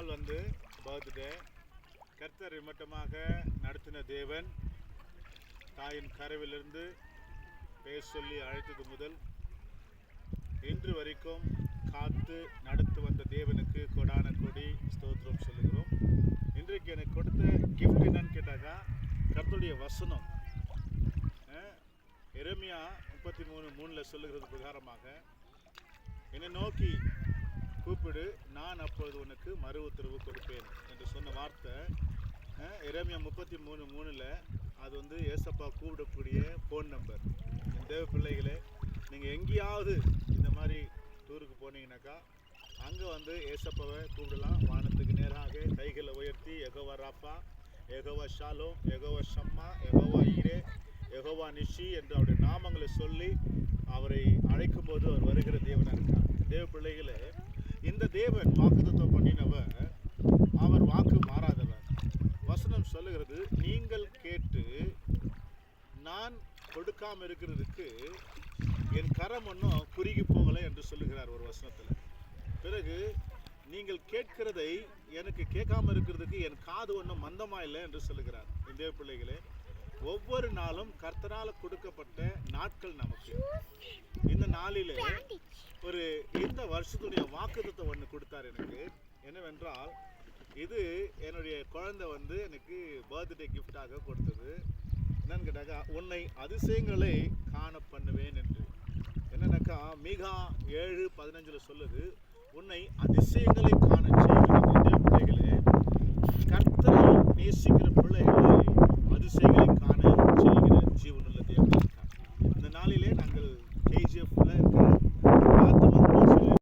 நாள் வந்து பர்த்டே. கர்த்தர் இம்மட்டமாக நடத்தின தேவன், தாயின் கருவிலிருந்து பேச சொல்லி அழைத்தது முதல் இன்று வரைக்கும் காத்து நடத்து வந்த தேவனுக்கு கொடான கொடி ஸ்தோத்திரம் சொல்லுகிறோம். இன்றைக்கு எனக்கு கொடுத்த கிஃப்ட் என்னன்னு கேட்டாக்கா, கர்த்தருடைய வசனம். எரேமியா 33:3 சொல்லுகிறது பிரகாரமாக, என்னை நோக்கி கூப்பிடு, நான் அப்பொழுது உனக்கு மறு உத்தரவு கொடுப்பேன் என்று சொன்ன வார்த்தை எரேமியா 33:3. அது வந்து ஏசப்பா கூப்பிடக்கூடிய ஃபோன் நம்பர். என் தேவ பிள்ளைகளே, நீங்கள் எங்கேயாவது இந்த மாதிரி டூருக்கு போனீங்கன்னாக்கா அங்கே வந்து ஏசப்பாவை கூப்பிடலாம். வானத்துக்கு நேராக கைகளை உயர்த்தி யெகோவா ராஃபா, யெகோவா ஷாலோம், யெகோவா ஷம்மா, யெகோவா ஈரே, யெகோவா நிஷி என்று அவருடைய நாமங்களை சொல்லி அவரை அழைக்கும் போது அவர் வருகிற தேவனாக இருக்கார். தேவ பிள்ளைகளே, இந்த தேவன் வாக்குத்தத்தம் பண்ணினவர், அவர் வாக்கு மாறாதவர். வசனம் சொல்லுகிறது, நீங்கள் கேட்டு நான் கொடுக்காம இருக்கிறதுக்கு என் கரம் ஒன்றும் குறுகி போகலை என்று சொல்லுகிறார் ஒரு வசனத்தில். பிறகு நீங்கள் கேட்கிறதை எனக்கு கேட்காம இருக்கிறதுக்கு என் காது ஒன்றும் மந்தமா இல்லை என்று சொல்லுகிறார். இந்த பிள்ளைகளே, ஒவ்வொரு நாளும் கர்த்தரால் கொடுக்கப்பட்ட நாட்கள் நமக்கு. இந்த நாளிலே ஒரு இந்த வருஷத்துடைய வாக்குத்தத்தம் ஒன்று கொடுத்தார் எனக்கு. என்னவென்றால், இது என்னுடைய குழந்தை வந்து எனக்கு பர்த்டே கிஃப்டாக கொடுத்தது. என்னன்னு கேட்டாக்கா, உன்னை அதிசயங்களை காண பண்ணுவேன் என்று. என்னன்னாக்கா, மீகா 7:15 சொல்லுது, உன்னை அதிசயங்களை காண செய்வேன்.